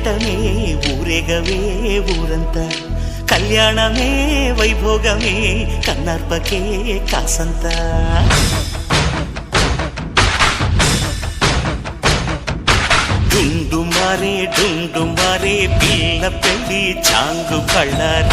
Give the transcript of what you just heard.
పేరంటమే ఊరేగవే ఊరంతా కళ్యాణమే వైభోగమే కన్నార్పకే కాసంతా డుండు మారే పిల్ల పెళ్ళి చాంగు బళ్ళారి